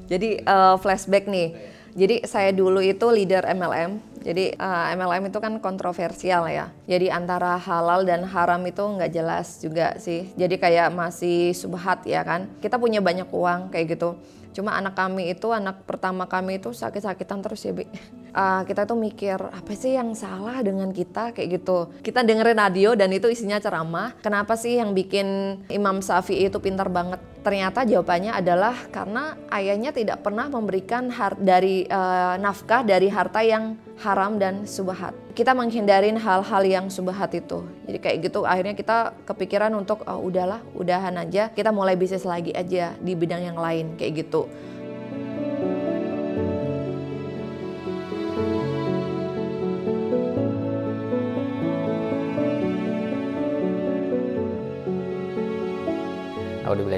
Jadi flashback nih. Jadi saya dulu itu leader MLM. Jadi MLM itu kan kontroversial ya. Jadi antara halal dan haram itu nggak jelas juga sih. Jadi kayak masih subhat ya kan. Kita punya banyak uang kayak gitu. Cuma anak pertama kami itu sakit-sakitan terus ya, Bi. Kita tuh mikir, apa sih yang salah dengan kita kayak gitu. Kita dengerin radio dan itu isinya ceramah. Kenapa sih yang bikin Imam Syafi'i itu pintar banget? Ternyata jawabannya adalah karena ayahnya tidak pernah memberikan nafkah dari harta yang haram dan subhat. Kita menghindarin hal-hal yang subhat itu. Jadi kayak gitu akhirnya kita kepikiran untuk udahlah, udahan aja. Kita mulai bisnis lagi aja di bidang yang lain kayak gitu.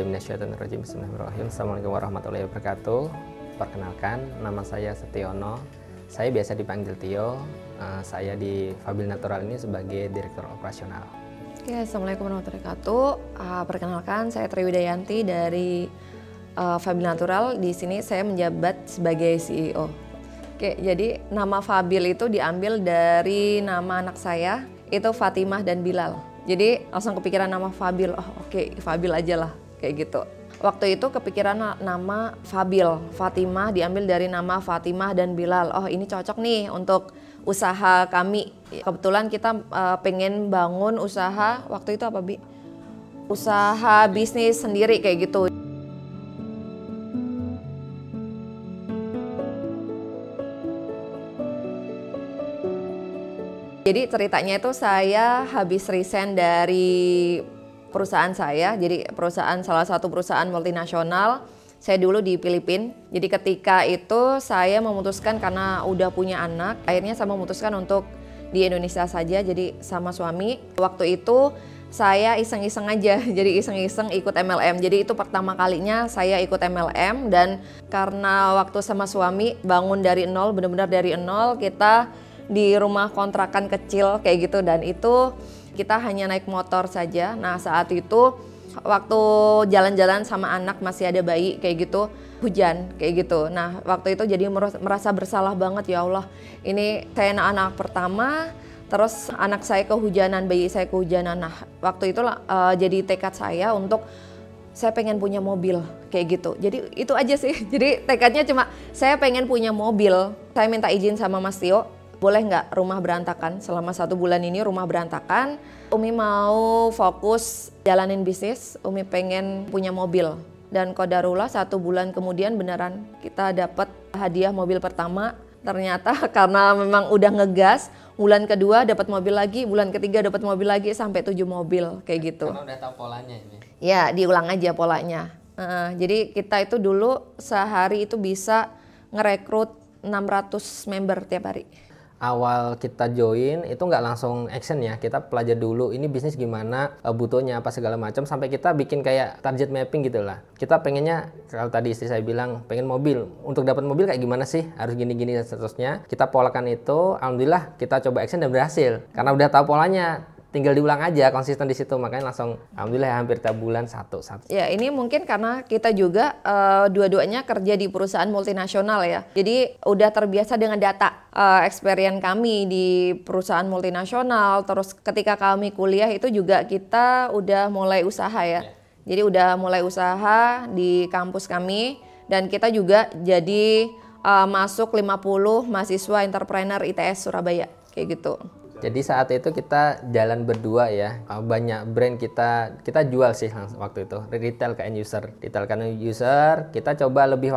Bismillahirrahmanirrahim. Assalamualaikum warahmatullahi wabarakatuh. Perkenalkan, nama saya Setiono. Saya biasa dipanggil Tio. Saya di Fabil Natural ini sebagai Direktur Operasional. Oke, Assalamualaikum warahmatullahi wabarakatuh. Perkenalkan, saya Triwidayanti dari Fabil Natural. Di sini saya menjabat sebagai CEO. Oke, jadi nama Fabil itu diambil dari nama anak saya, itu Fatimah dan Bilal. Jadi langsung kepikiran nama Fabil. Oke, Fabil aja lah kayak gitu. Waktu itu kepikiran nama Fabil, Fatimah diambil dari nama Fatimah dan Bilal. Ini cocok nih untuk usaha kami. Kebetulan kita pengen bangun usaha, waktu itu apa, Bi? Usaha bisnis sendiri kayak gitu. Jadi ceritanya itu saya habis resign dari perusahaan saya, jadi salah satu perusahaan multinasional. Saya dulu di Filipina. Jadi ketika itu saya memutuskan karena udah punya anak, akhirnya saya memutuskan untuk di Indonesia saja, jadi sama suami. Waktu itu saya iseng-iseng aja, jadi iseng-iseng ikut MLM. Jadi itu pertama kalinya saya ikut MLM, dan karena waktu sama suami bangun dari nol, benar-benar dari nol, kita di rumah kontrakan kecil kayak gitu, dan itu kita hanya naik motor saja. Nah saat itu waktu jalan-jalan sama anak, masih ada bayi kayak gitu, hujan kayak gitu. Nah waktu itu jadi merasa bersalah banget, ya Allah, ini saya anak pertama, terus anak saya kehujanan, bayi saya kehujanan. Nah waktu itu jadi tekad saya untuk saya pengen punya mobil kayak gitu. Jadi itu aja sih. Jadi tekadnya cuma saya pengen punya mobil. Saya minta izin sama Mas Tio, boleh nggak rumah berantakan? Selama 1 bulan ini rumah berantakan. Umi mau fokus jalanin bisnis, Umi pengen punya mobil. Dan qadarullah 1 bulan kemudian beneran kita dapat hadiah mobil pertama. Ternyata karena memang udah ngegas, bulan kedua dapat mobil lagi, bulan ketiga dapat mobil lagi, sampai 7 mobil kayak gitu. Karena udah tahu polanya ini. Ya, diulang aja polanya. Jadi kita itu dulu sehari itu bisa ngerekrut 600 member tiap hari. Awal kita join itu nggak langsung action ya, kita pelajari dulu ini bisnis gimana, butuhnya apa segala macam, sampai kita bikin kayak target mapping gitu lah. Kita pengennya, kalau tadi istri saya bilang pengen mobil, untuk dapat mobil kayak gimana sih, harus gini-gini dan seterusnya. Kita polakan itu, alhamdulillah kita coba action dan berhasil, karena udah tahu polanya. Tinggal diulang aja, konsisten di situ, makanya langsung alhamdulillah hampir tiap bulan satu. Ya ini mungkin karena kita juga dua-duanya kerja di perusahaan multinasional ya. Jadi udah terbiasa dengan data. Experience kami di perusahaan multinasional, terus ketika kami kuliah itu juga kita udah mulai usaha ya. Jadi udah mulai usaha di kampus kami, dan kita juga jadi masuk 50 mahasiswa entrepreneur ITS Surabaya kayak gitu. Jadi saat itu kita jalan berdua ya, banyak brand kita jual sih waktu itu, retail ke end user. Retail ke end user, kita coba lebih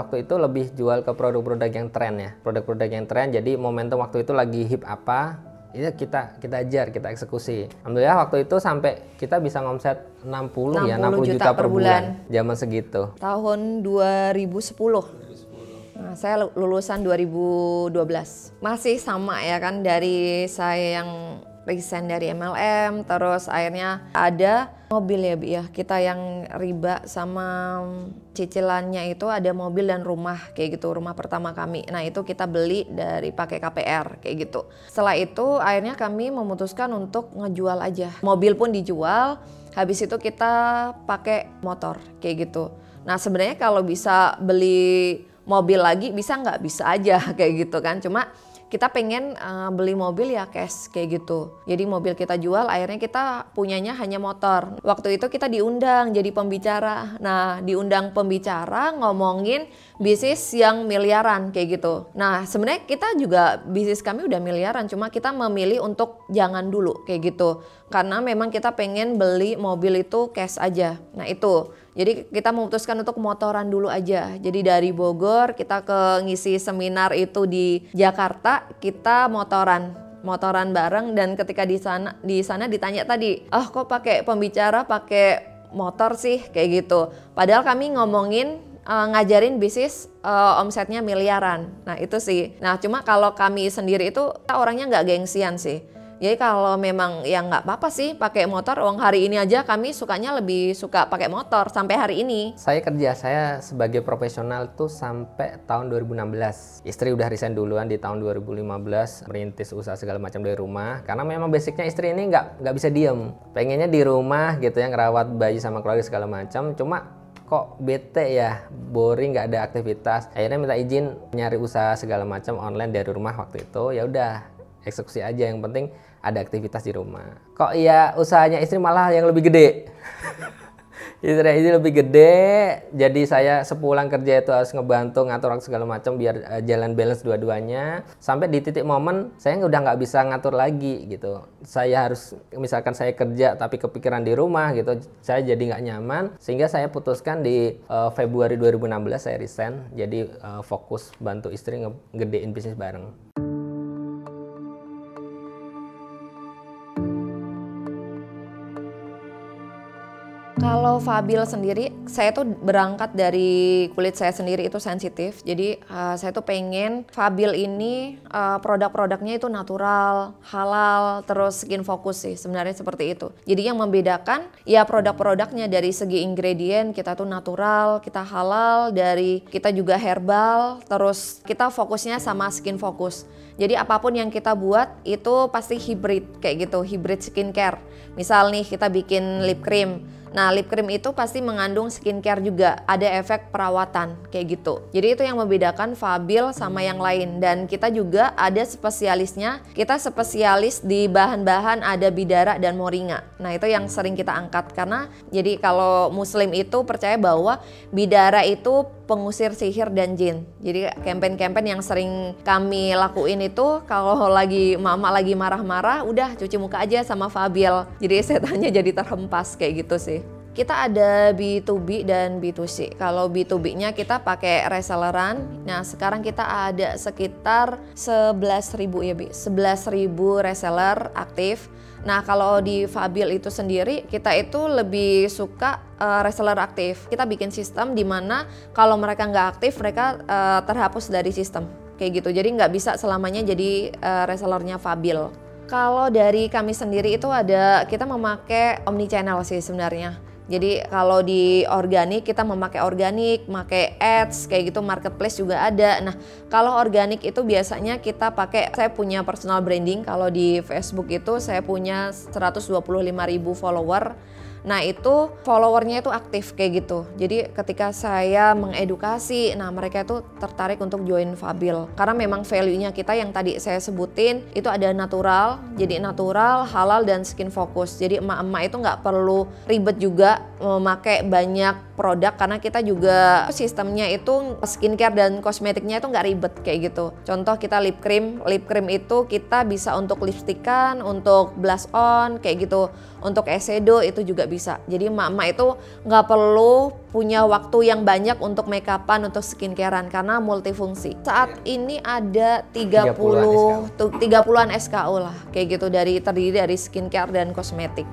jual ke produk-produk yang tren ya. Produk-produk yang tren, jadi momentum waktu itu lagi hip apa, itu kita ajar, kita eksekusi. Alhamdulillah waktu itu sampai kita bisa ngomset 60 juta per bulan. Zaman segitu. Tahun 2010. Nah, saya lulusan 2012. Masih sama ya kan, dari saya yang resign dari MLM, terus akhirnya ada mobil ya Bi ya. Kita yang riba sama cicilannya itu ada mobil dan rumah kayak gitu, rumah pertama kami. Nah itu kita beli dari pakai KPR kayak gitu. Setelah itu akhirnya kami memutuskan untuk ngejual aja. Mobil pun dijual, habis itu kita pakai motor kayak gitu. Nah sebenarnya kalau bisa beli mobil lagi bisa nggak? Bisa aja kayak gitu kan. Cuma kita pengen beli mobil ya cash kayak gitu. Jadi mobil kita jual, akhirnya kita punyanya hanya motor. Waktu itu kita diundang jadi pembicara. Nah, diundang pembicara ngomongin bisnis yang miliaran kayak gitu. Nah, sebenarnya kita juga bisnis kami udah miliaran, cuma kita memilih untuk jangan dulu kayak gitu. Karena memang kita pengen beli mobil itu cash aja. Nah, itu. Jadi kita memutuskan untuk motoran dulu aja. Jadi dari Bogor kita ke ngisi seminar itu di Jakarta, kita motoran bareng. Dan ketika di sana ditanya tadi, kok pakai pembicara pakai motor sih kayak gitu. Padahal kami ngomongin ngajarin bisnis omsetnya miliaran. Nah itu sih. Nah cuma kalau kami sendiri itu kita orangnya nggak gengsian sih. Jadi kalau memang ya nggak apa-apa sih pakai motor. Uang hari ini aja kami sukanya lebih suka pakai motor sampai hari ini. Saya sebagai profesional tuh sampai tahun 2016. Istri udah resign duluan di tahun 2015, merintis usaha segala macam dari rumah. Karena memang basicnya istri ini nggak bisa diem. Pengennya di rumah gitu ya, ngerawat bayi sama keluarga segala macam. Cuma kok bete ya, boring, nggak ada aktivitas. Akhirnya minta izin nyari usaha segala macam online dari rumah waktu itu. Ya udah, eksekusi aja, yang penting ada aktivitas di rumah. Kok ya usahanya istri malah yang lebih gede. Istri lebih gede, jadi saya sepulang kerja itu harus ngebantu ngatur segala macam biar jalan balance dua-duanya. Sampai di titik momen saya udah nggak bisa ngatur lagi gitu. Saya harus, misalkan saya kerja tapi kepikiran di rumah gitu, saya jadi nggak nyaman. Sehingga saya putuskan di Februari 2016 saya resign. Jadi fokus bantu istri ngegedein bisnis bareng. Kalau Fabil sendiri, saya tuh berangkat dari kulit saya sendiri itu sensitif. Jadi saya tuh pengen Fabil ini produk-produknya itu natural, halal, terus skin focus sih sebenarnya seperti itu. Jadi yang membedakan ya produk-produknya dari segi ingredient kita tuh natural, kita halal, dari kita juga herbal, terus kita fokusnya sama skin focus. Jadi apapun yang kita buat itu pasti hybrid kayak gitu, hybrid skincare. Misal nih kita bikin lip cream. Nah, lip cream itu pasti mengandung skincare juga, ada efek perawatan kayak gitu. Jadi itu yang membedakan Fabil sama yang lain. Dan kita juga ada spesialisnya, kita spesialis di bahan-bahan ada bidara dan moringa. Nah, itu yang sering kita angkat karena jadi kalau muslim itu percaya bahwa bidara itu pengusir sihir dan jin. Jadi campaign-campaign yang sering kami lakuin itu kalau mama lagi marah-marah, udah cuci muka aja sama Fabil. Jadi setannya jadi terhempas kayak gitu sih. Kita ada B2B dan B2C. Kalau B2B-nya kita pakai reselleran. Nah, sekarang kita ada sekitar 11.000 ya, Bi. 11.000 reseller aktif. Nah, kalau di Fabil itu sendiri, kita itu lebih suka reseller aktif. Kita bikin sistem di mana kalau mereka nggak aktif, mereka terhapus dari sistem. Kayak gitu, jadi nggak bisa selamanya jadi resellernya Fabil. Kalau dari kami sendiri itu kita memakai omnichannel sih sebenarnya. Jadi kalau di organik kita memakai organik, pakai ads kayak gitu, marketplace juga ada. Nah, kalau organik itu biasanya kita pakai, saya punya personal branding. Kalau di Facebook itu saya punya 125.000 follower. Nah itu followernya itu aktif kayak gitu. Jadi ketika saya mengedukasi, nah mereka itu tertarik untuk join Fabil. Karena memang value-nya kita yang tadi saya sebutin itu ada natural, jadi natural, halal dan skin focus. Jadi emak-emak itu nggak perlu ribet juga memakai banyak produk karena kita juga sistemnya itu skincare dan kosmetiknya itu nggak ribet kayak gitu. Contoh kita lip cream itu kita bisa untuk lipstikan, untuk blush on kayak gitu. Untuk eyeshadow itu juga bisa. Jadi emak-emak itu nggak perlu punya waktu yang banyak untuk make upan, untuk skincarean karena multifungsi. Saat ini ada 30-an SKU lah kayak gitu, terdiri dari skincare dan kosmetik.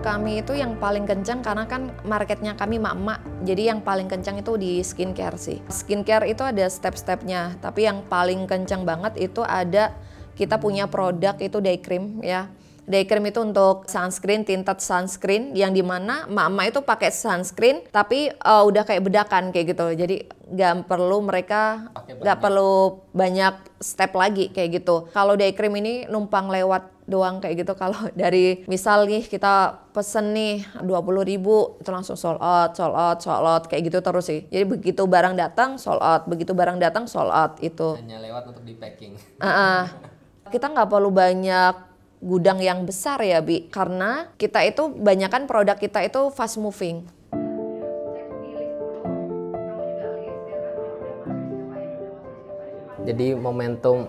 Kami itu yang paling kencang karena kan marketnya kami emak-emak, jadi yang paling kencang itu di skincare sih. Skincare itu ada step-stepnya, tapi yang paling kencang banget itu ada kita punya produk itu day cream ya. Day cream itu untuk sunscreen, tinted sunscreen, yang dimana emak-emak itu pakai sunscreen tapi udah kayak bedakan kayak gitu. Jadi mereka nggak perlu banyak step lagi kayak gitu. Kalau day cream ini numpang lewat doang kayak gitu. Kalau dari misal nih kita pesen nih 20.000 itu langsung sold out kayak gitu terus sih. Jadi begitu barang datang sold out, begitu barang datang sold out itu. Hanya lewat untuk di packing. Kita nggak perlu banyak gudang yang besar ya Bi, karena kita itu banyakan produk kita itu fast moving. Jadi momentum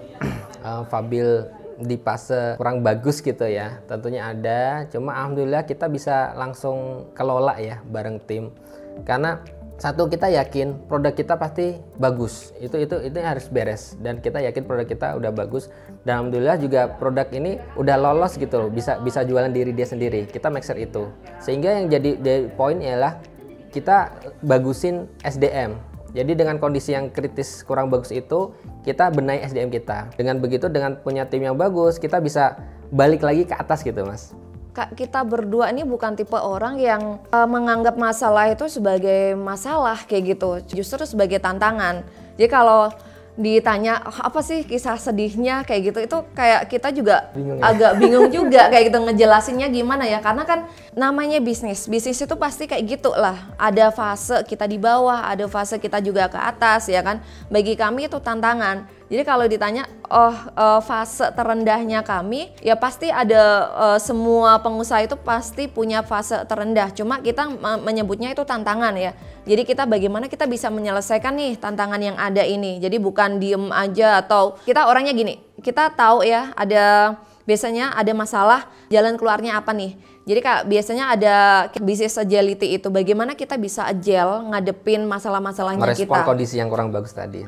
Fabil di fase kurang bagus gitu ya, tentunya ada. Cuma alhamdulillah kita bisa langsung kelola ya bareng tim. Karena satu, kita yakin produk kita pasti bagus. Itu harus beres, dan kita yakin produk kita udah bagus. Dan alhamdulillah juga produk ini udah lolos gitu loh, bisa jualan diri dia sendiri. Kita make sure itu. Sehingga yang jadi poin ialah kita bagusin SDM. Jadi dengan kondisi yang kritis kurang bagus itu, kita benahi SDM kita. Dengan begitu, dengan punya tim yang bagus, kita bisa balik lagi ke atas gitu Mas. Kak, kita berdua ini bukan tipe orang yang menganggap masalah itu sebagai masalah kayak gitu. Justru sebagai tantangan. Jadi kalau ditanya apa sih kisah sedihnya kayak gitu, itu kayak kita juga agak bingung juga kayak gitu ngejelasinnya gimana ya, karena kan namanya bisnis itu pasti kayak gitu lah, ada fase kita di bawah, ada fase kita juga ke atas ya kan. Bagi kami itu tantangan. Jadi kalau ditanya fase terendahnya kami, ya pasti ada, semua pengusaha itu pasti punya fase terendah, cuma kita menyebutnya itu tantangan ya. Jadi kita bagaimana kita bisa menyelesaikan nih tantangan yang ada ini. Jadi bukan diem aja, atau kita orangnya gini, kita tahu ya biasanya ada masalah, jalan keluarnya apa nih. Jadi Kak, biasanya ada business agility itu, bagaimana kita bisa agile ngadepin masalah-masalahnya kita. Merespon kondisi yang kurang bagus tadi.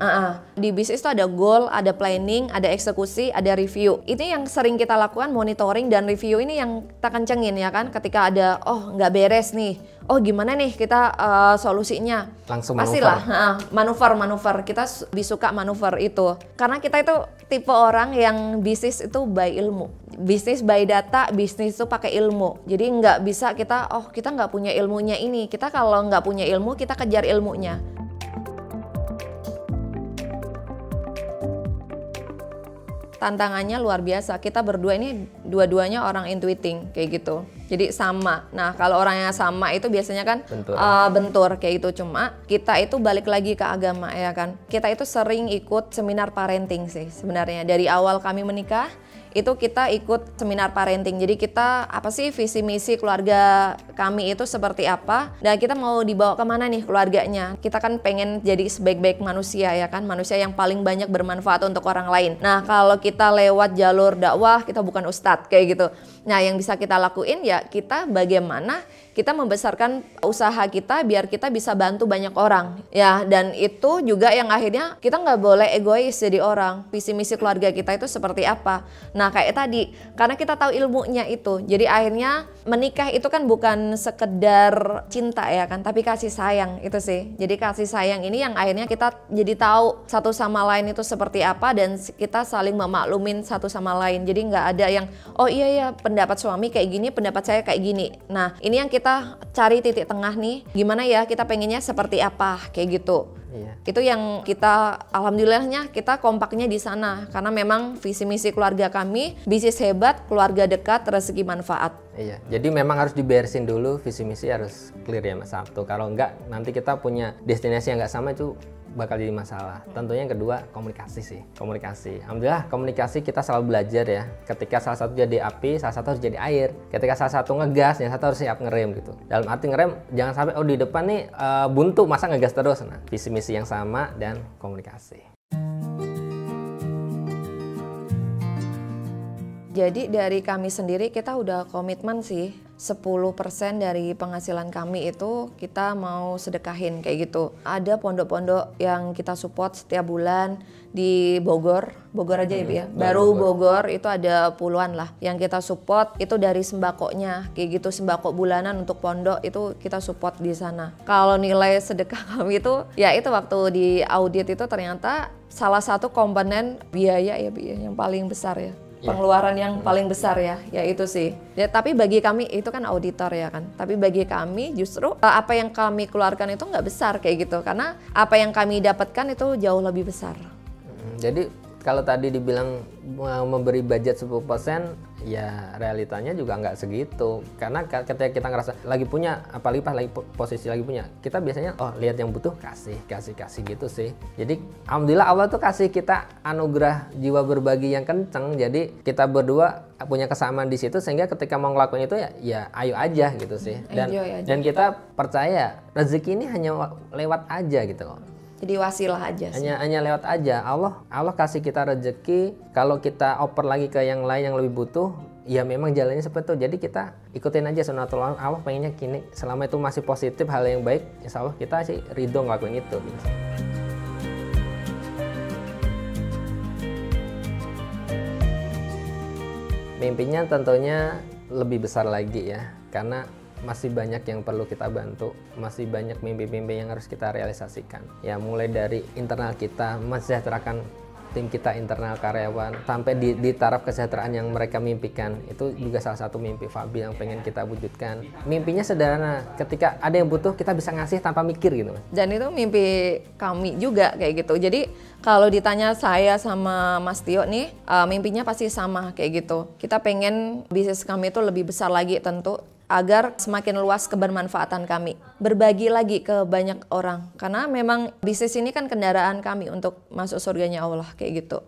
Di bisnis itu ada goal, ada planning, ada eksekusi, ada review. Itu yang sering kita lakukan, monitoring dan review ini yang kita kencengin ya kan. Ketika ada, nggak beres nih, gimana nih kita solusinya. Langsung pastilah manuver, kita lebih suka manuver itu. Karena kita itu tipe orang yang bisnis itu by ilmu. Bisnis by data, bisnis itu pakai ilmu. Jadi nggak bisa kita nggak punya ilmunya ini. Kita kalau nggak punya ilmu, kita kejar ilmunya. Tantangannya luar biasa. Kita berdua ini dua-duanya orang intuiting kayak gitu. Jadi sama. Nah kalau orangnya sama itu biasanya kan bentur kayak gitu. Cuma kita itu balik lagi ke agama ya kan. Kita itu sering ikut seminar parenting sih sebenarnya. Dari awal kami menikah itu kita ikut seminar parenting. Jadi kita apa sih visi misi keluarga kami itu seperti apa, dan kita mau dibawa kemana nih keluarganya. Kita kan pengen jadi sebaik-baik manusia ya kan, manusia yang paling banyak bermanfaat untuk orang lain. Nah kalau kita lewat jalur dakwah, kita bukan ustadz kayak gitu. Nah yang bisa kita lakuin ya kita bagaimana kita membesarkan usaha kita biar kita bisa bantu banyak orang ya. Dan itu juga yang akhirnya kita nggak boleh egois jadi orang. Visi misi keluarga kita itu seperti apa. Nah kayak tadi, karena kita tahu ilmunya itu, jadi akhirnya menikah itu kan bukan sekedar cinta ya kan, tapi kasih sayang itu sih. Jadi kasih sayang ini yang akhirnya kita jadi tahu satu sama lain itu seperti apa, dan kita saling memaklumin satu sama lain. Jadi nggak ada yang iya ya pendapat suami kayak gini, pendapat saya kayak gini. Nah ini yang kita cari titik tengah nih, gimana ya kita pengennya seperti apa kayak gitu. Iya. Itu yang kita alhamdulillahnya kita kompaknya di sana, karena memang visi misi keluarga kami bisnis hebat, keluarga dekat, rezeki manfaat. Iya, jadi memang harus diberesin dulu, visi misi harus clear ya Mas Sabtu. Kalau enggak nanti kita punya destinasi yang enggak sama, itu bakal jadi masalah. Tentunya yang kedua komunikasi sih, komunikasi. Alhamdulillah komunikasi kita selalu belajar ya. Ketika salah satu jadi api, salah satu harus jadi air. Ketika salah satu ngegas, yang satu harus siap ngerem gitu. Dalam arti ngerem, jangan sampai di depan nih buntu, masa ngegas terus. Nah, visi misi yang sama dan komunikasi. Jadi dari kami sendiri kita udah komitmen sih 10% dari penghasilan kami itu kita mau sedekahin kayak gitu. Ada pondok-pondok yang kita support setiap bulan di Bogor aja ya Bu ya. Baru Bogor itu ada puluhan lah yang kita support, itu dari sembakonya kayak gitu, sembako bulanan untuk pondok itu kita support di sana. Kalau nilai sedekah kami itu ya itu waktu di audit itu ternyata salah satu komponen biaya ya Bu ya, yang paling besar ya. pengeluaran yang paling besar ya itu sih. Ya, tapi bagi kami itu kan auditor ya kan. Tapi bagi kami justru apa yang kami keluarkan itu nggak besar kayak gitu, karena apa yang kami dapatkan itu jauh lebih besar. Jadi kalau tadi dibilang memberi budget 10%, ya realitanya juga nggak segitu. Karena ketika kita ngerasa lagi punya, apalagi pas lagi posisi lagi punya, kita biasanya lihat yang butuh kasih gitu sih. Jadi alhamdulillah Allah tuh kasih kita anugerah jiwa berbagi yang kenceng. Jadi kita berdua punya kesamaan di situ, sehingga ketika mau ngelakuin itu ya ayo aja gitu sih. Dan kita percaya rezeki ini hanya lewat aja gitu loh. Jadi wasilah aja sih. Hanya lewat aja. Allah kasih kita rezeki. Kalau kita oper lagi ke yang lain yang lebih butuh, ya memang jalannya seperti itu. Jadi kita ikutin aja sunatullah. Allah pengennya gini. Selama itu masih positif, hal yang baik, insya Allah kita sih ridho ngelakuin itu. Mimpinya tentunya lebih besar lagi ya, karena masih banyak yang perlu kita bantu, masih banyak mimpi-mimpi yang harus kita realisasikan. Ya mulai dari internal kita, mensejahterakan tim kita, internal karyawan, sampai di taraf kesejahteraan yang mereka mimpikan. Itu juga salah satu mimpi Fabi yang pengen kita wujudkan. Mimpinya sederhana, ketika ada yang butuh kita bisa ngasih tanpa mikir gitu. Dan itu mimpi kami juga kayak gitu. Jadi kalau ditanya saya sama Mas Tio nih, mimpinya pasti sama kayak gitu. Kita pengen bisnis kami itu lebih besar lagi tentu, agar semakin luas kebermanfaatan kami, berbagi lagi ke banyak orang, karena memang bisnis ini kan kendaraan kami untuk masuk surganya Allah kayak gitu.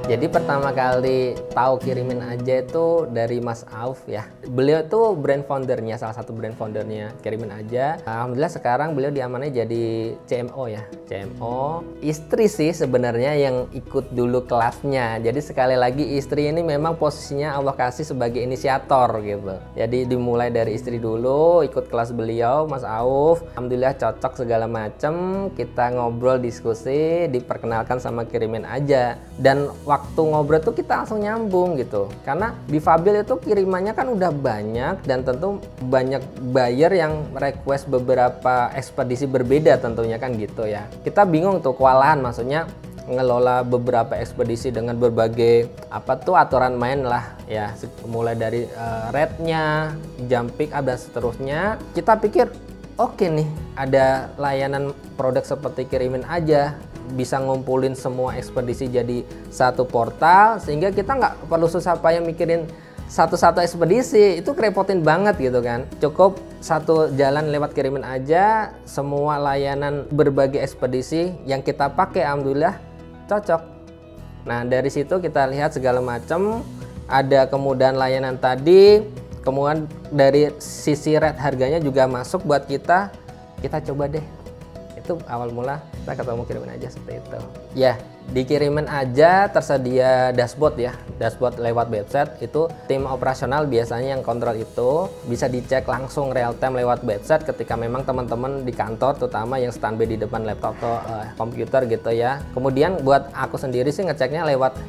Jadi pertama kali tahu Kirimin Aja itu dari Mas Auf ya. Beliau itu brand foundernya, salah satu brand foundernya Kirimin Aja. Alhamdulillah sekarang beliau diamanai jadi CMO ya. CMO. Istri sih sebenarnya yang ikut dulu kelasnya. Jadi sekali lagi istri ini memang posisinya Allah kasih sebagai inisiator gitu. Jadi dimulai dari istri dulu, ikut kelas beliau Mas Auf. Alhamdulillah cocok segala macem. Kita ngobrol, diskusi, diperkenalkan sama Kirimin Aja. Dan waktu ngobrol tuh kita langsung nyambung gitu, karena di Fabil itu kirimannya kan udah banyak, dan tentu banyak buyer yang request beberapa ekspedisi berbeda tentunya kan gitu ya. Kita bingung tuh kewalahan, maksudnya ngelola beberapa ekspedisi dengan berbagai aturan main lah ya, mulai dari rate-nya, jam pick up dan seterusnya. Kita pikir oke nih, ada layanan produk seperti Kirimin Aja, bisa ngumpulin semua ekspedisi jadi satu portal, sehingga kita nggak perlu susah payah mikirin satu-satu ekspedisi, itu kerepotin banget gitu kan. Cukup satu jalan lewat Kirimin Aja, semua layanan berbagai ekspedisi yang kita pakai alhamdulillah cocok. Nah dari situ kita lihat segala macam, ada kemudahan layanan tadi, kemudian dari sisi rate harganya juga masuk buat kita coba deh. Itu awal mula kita ketemu Kirimin Aja seperti itu. Ya, di Kirimin Aja tersedia dashboard ya. Dashboard lewat website, itu tim operasional biasanya yang kontrol itu. Bisa dicek langsung real time lewat website ketika memang teman-teman di kantor, terutama yang standby di depan laptop atau komputer gitu ya. Kemudian buat aku sendiri sih ngeceknya lewat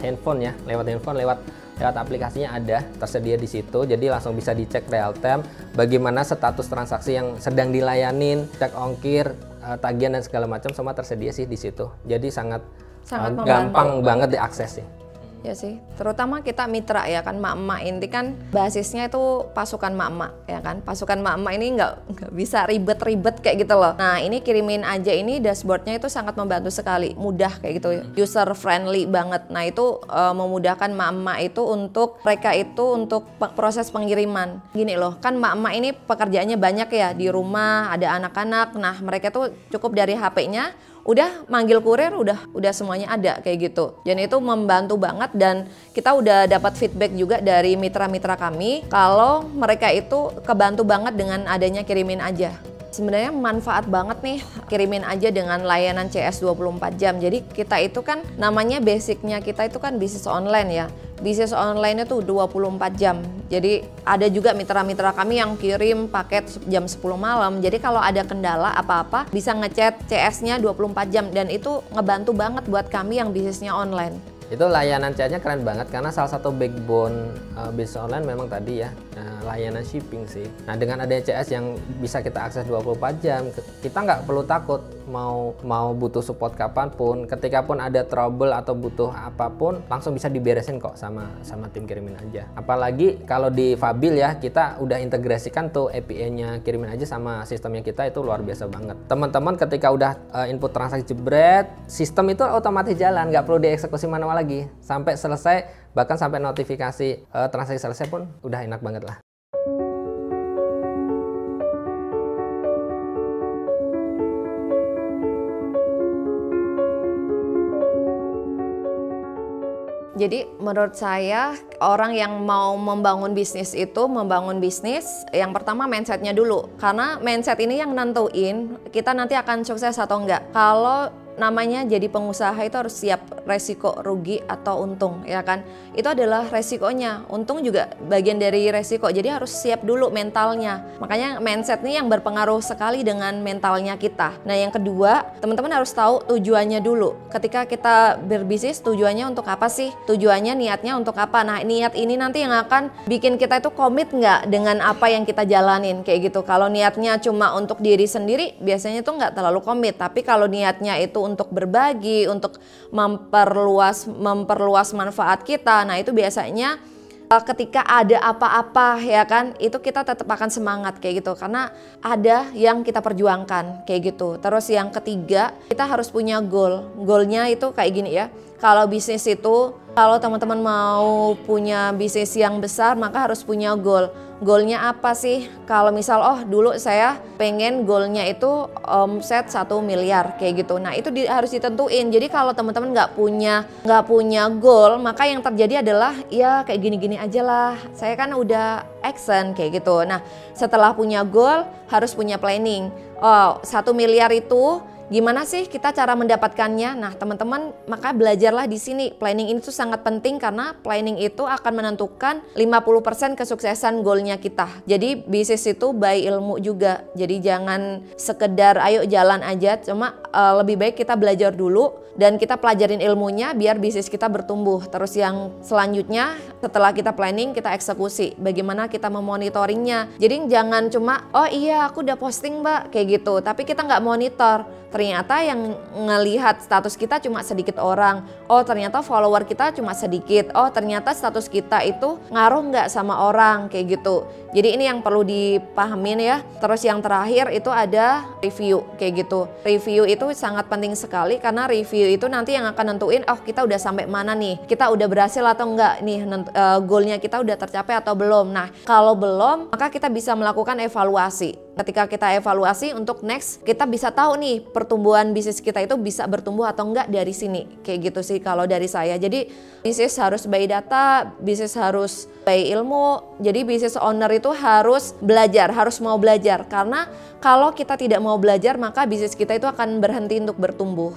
handphone ya. Lewat aplikasinya ada tersedia di situ, jadi langsung bisa dicek real time bagaimana status transaksi yang sedang dilayanin, cek ongkir, tagihan dan segala macam semua tersedia sih di situ. Jadi sangat gampang banget diakses sih. Ya sih, terutama kita mitra ya kan, mak-mak ini kan basisnya itu pasukan mak-mak ya kan. Pasukan mak-mak ini nggak bisa ribet-ribet kayak gitu loh. Nah ini Kirimin Aja ini dashboardnya itu sangat membantu sekali, mudah kayak gitu, user friendly banget. Nah itu memudahkan mak-mak itu untuk mereka itu untuk proses pengiriman. Gini loh, kan mak-mak ini pekerjaannya banyak ya, di rumah ada anak-anak. Nah mereka tuh cukup dari HP-nya udah manggil kurir, udah semuanya ada kayak gitu. Dan itu membantu banget, dan kita udah dapat feedback juga dari mitra-mitra kami kalau mereka itu kebantu banget dengan adanya Kirimin Aja. Sebenarnya manfaat banget nih Kirimin Aja dengan layanan CS 24 jam. Jadi kita itu kan namanya basicnya kita itu kan bisnis online ya. Bisnis online itu 24 jam. Jadi ada juga mitra-mitra kami yang kirim paket jam 10 malam. Jadi kalau ada kendala apa-apa bisa ngechat CS-nya 24 jam, dan itu ngebantu banget buat kami yang bisnisnya online. Itu layanan chatnya keren banget karena salah satu backbone bisnis online memang tadi ya layanan shipping sih. Nah dengan adanya CS yang bisa kita akses 24 jam, kita nggak perlu takut mau butuh support kapanpun, ketika pun ada trouble atau butuh apapun langsung bisa diberesin kok sama tim Kirimin Aja. Apalagi kalau di Fabil ya, kita udah integrasikan tuh API-nya Kirimin Aja sama sistemnya kita, itu luar biasa banget. Teman-teman ketika udah input transaksi jebret, sistem itu otomatis jalan, nggak perlu dieksekusi manual lagi sampai selesai, bahkan sampai notifikasi transaksi selesai pun udah enak banget lah. Jadi menurut saya orang yang mau membangun bisnis itu yang pertama mindsetnya dulu, karena mindset ini yang nentuin kita nanti akan sukses atau enggak. Kalau namanya jadi pengusaha itu harus siap resiko rugi atau untung, ya kan? Itu adalah resikonya. Untung juga bagian dari resiko. Jadi harus siap dulu mentalnya. Makanya mindset ini yang berpengaruh sekali dengan mentalnya kita. Nah, yang kedua, teman-teman harus tahu tujuannya dulu. Ketika kita berbisnis, tujuannya untuk apa sih? Tujuannya, niatnya untuk apa? Nah, niat ini nanti yang akan bikin kita itu komit nggak dengan apa yang kita jalanin, kayak gitu. Kalau niatnya cuma untuk diri sendiri, biasanya tuh nggak terlalu komit. Tapi kalau niatnya itu untuk berbagi, untuk memperluas manfaat kita, nah itu biasanya ketika ada apa-apa ya kan, itu kita tetap akan semangat kayak gitu, karena ada yang kita perjuangkan kayak gitu. Terus yang ketiga, kita harus punya goalnya itu kayak gini ya. Kalau bisnis itu, kalau teman-teman mau punya bisnis yang besar, maka harus punya goal. Goalnya apa sih? Kalau misal, dulu saya pengen goalnya itu omset 1 miliar kayak gitu. Nah itu harus ditentuin. Jadi kalau teman-teman nggak punya goal, maka yang terjadi adalah ya kayak gini-gini aja lah. Saya kan udah action kayak gitu. Nah setelah punya goal, harus punya planning. 1 miliar itu gimana sih kita cara mendapatkannya? Nah, teman-teman, maka belajarlah di sini. Planning ini tuh sangat penting karena planning itu akan menentukan 50% kesuksesan goalnya kita. Jadi bisnis itu by ilmu juga. Jadi jangan sekedar ayo jalan aja, cuma lebih baik kita belajar dulu dan kita pelajarin ilmunya biar bisnis kita bertumbuh. Terus yang selanjutnya setelah kita planning, kita eksekusi. Bagaimana kita memonitoringnya. Jadi jangan cuma, oh iya aku udah posting mbak, kayak gitu. Tapi kita nggak monitor. Ternyata yang ngelihat status kita cuma sedikit orang. Oh ternyata follower kita cuma sedikit. Oh ternyata status kita itu ngaruh nggak sama orang, kayak gitu. Jadi ini yang perlu dipahamin ya. Terus yang terakhir itu ada review kayak gitu. Review itu sangat penting sekali karena review itu nanti yang akan nentuin kita udah sampai mana nih. Kita udah berhasil atau enggak nih, goalnya kita udah tercapai atau belum. Nah kalau belum, maka kita bisa melakukan evaluasi. Ketika kita evaluasi untuk next, kita bisa tahu nih pertumbuhan bisnis kita itu bisa bertumbuh atau enggak dari sini. Kayak gitu sih kalau dari saya. Jadi bisnis harus by data, bisnis harus by ilmu. Jadi bisnis owner itu harus belajar, harus mau belajar. Karena kalau kita tidak mau belajar, maka bisnis kita itu akan berhenti untuk bertumbuh.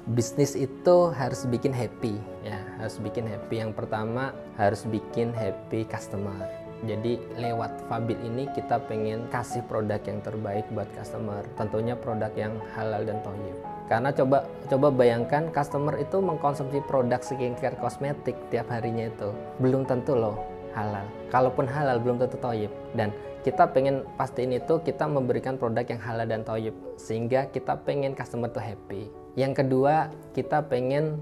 Bisnis itu harus bikin happy ya, harus bikin happy. Yang pertama harus bikin happy customer. Jadi lewat Fabil ini kita pengen kasih produk yang terbaik buat customer. Tentunya produk yang halal dan thayyib. Karena coba bayangkan customer itu mengkonsumsi produk skincare kosmetik tiap harinya itu. Belum tentu loh halal. Kalaupun halal belum tentu thayyib. Dan kita pengen pastiin itu kita memberikan produk yang halal dan thayyib. Sehingga kita pengen customer tuh happy. Yang kedua, kita pengen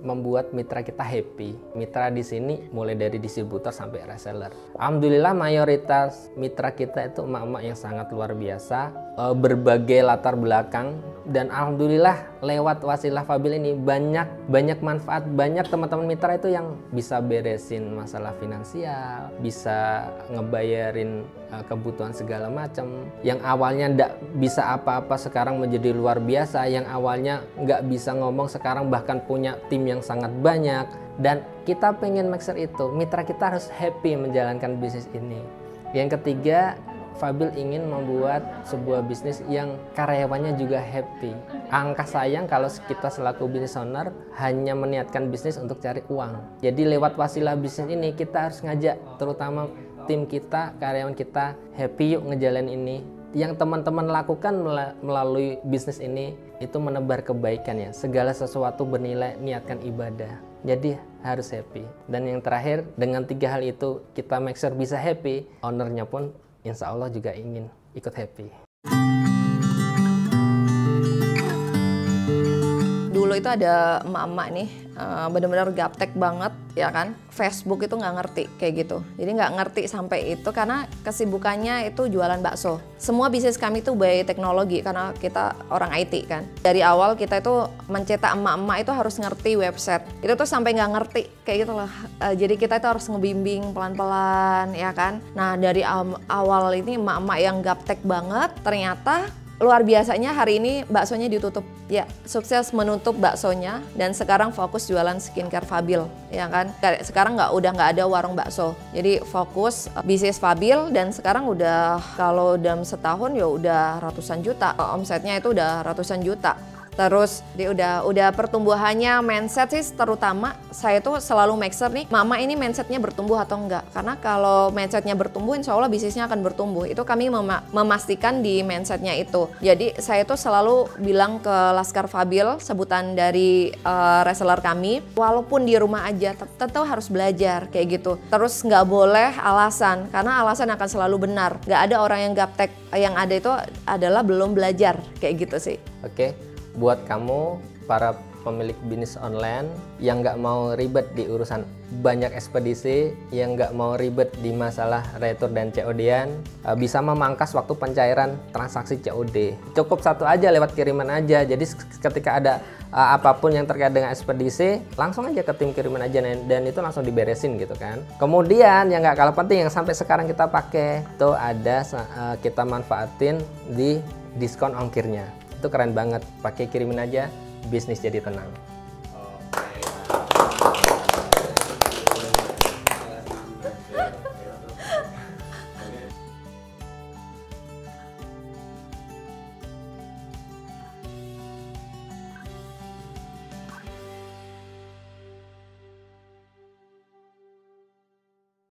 membuat mitra kita happy. Mitra di sini mulai dari distributor sampai reseller. Alhamdulillah mayoritas mitra kita itu emak-emak yang sangat luar biasa, berbagai latar belakang, dan alhamdulillah lewat wasilah Fabil ini banyak manfaat. Banyak teman-teman mitra itu yang bisa beresin masalah finansial, bisa ngebayarin kebutuhan segala macam. Yang awalnya nggak bisa apa-apa sekarang menjadi luar biasa. Yang awalnya nggak bisa ngomong sekarang bahkan punya tim yang sangat banyak. Dan kita pengen make sure itu mitra kita harus happy menjalankan bisnis ini. Yang ketiga, Fabil ingin membuat sebuah bisnis yang karyawannya juga happy. Angka sayang kalau kita selaku business owner hanya meniatkan bisnis untuk cari uang. Jadi lewat wasilah bisnis ini kita harus ngajak terutama tim kita, karyawan kita happy yuk ngejalanin ini. Yang teman-teman lakukan melalui bisnis ini itu menebar kebaikan ya. Segala sesuatu bernilai, niatkan ibadah. jadi harus happy. Dan yang terakhir, dengan 3 hal itu kita make sure bisa happy, ownernya pun insya Allah juga ingin ikut happy. Dulu itu ada emak-emak nih, bener-bener gaptek banget ya kan, Facebook itu nggak ngerti kayak gitu. Jadi nggak ngerti sampai itu karena kesibukannya itu jualan bakso. Semua bisnis kami itu by teknologi karena kita orang IT kan. Dari awal kita itu mencetak emak-emak itu harus ngerti website. Itu tuh sampai nggak ngerti kayak gitu loh. Jadi kita itu harus ngebimbing pelan-pelan ya kan. Nah dari awal ini emak-emak yang gaptek banget, ternyata luar biasanya hari ini baksonya ditutup. Ya, sukses menutup baksonya dan sekarang fokus jualan skincare Fabil, ya kan? Sekarang udah nggak ada warung bakso. Jadi fokus bisnis Fabil dan sekarang udah kalau dalam setahun ya udah ratusan juta. Omsetnya itu udah ratusan juta. Terus dia udah pertumbuhannya mindset sih, terutama saya tuh selalu make sure nih mama ini mindsetnya bertumbuh atau enggak, karena kalau mindsetnya bertumbuh insya Allah bisnisnya akan bertumbuh. Itu kami memastikan di mindsetnya itu. Jadi saya tuh selalu bilang ke Laskar Fabil, sebutan dari reseller kami, walaupun di rumah aja tetap harus belajar kayak gitu. Terus nggak boleh alasan, karena alasan akan selalu benar. Nggak ada orang yang gaptek, yang ada itu adalah belum belajar kayak gitu sih. Oke. Buat kamu, para pemilik bisnis online yang nggak mau ribet di urusan banyak ekspedisi, yang nggak mau ribet di masalah retur dan COD-an, bisa memangkas waktu pencairan transaksi COD. Cukup satu aja, lewat kiriman aja. Jadi ketika ada apapun yang terkait dengan ekspedisi, langsung aja ke tim kiriman aja dan itu langsung diberesin gitu kan. Kemudian yang nggak kalah penting yang sampai sekarang kita pakai, itu ada kita manfaatin di diskon ongkirnya. Itu keren banget, pakai kirimin aja, bisnis jadi tenang.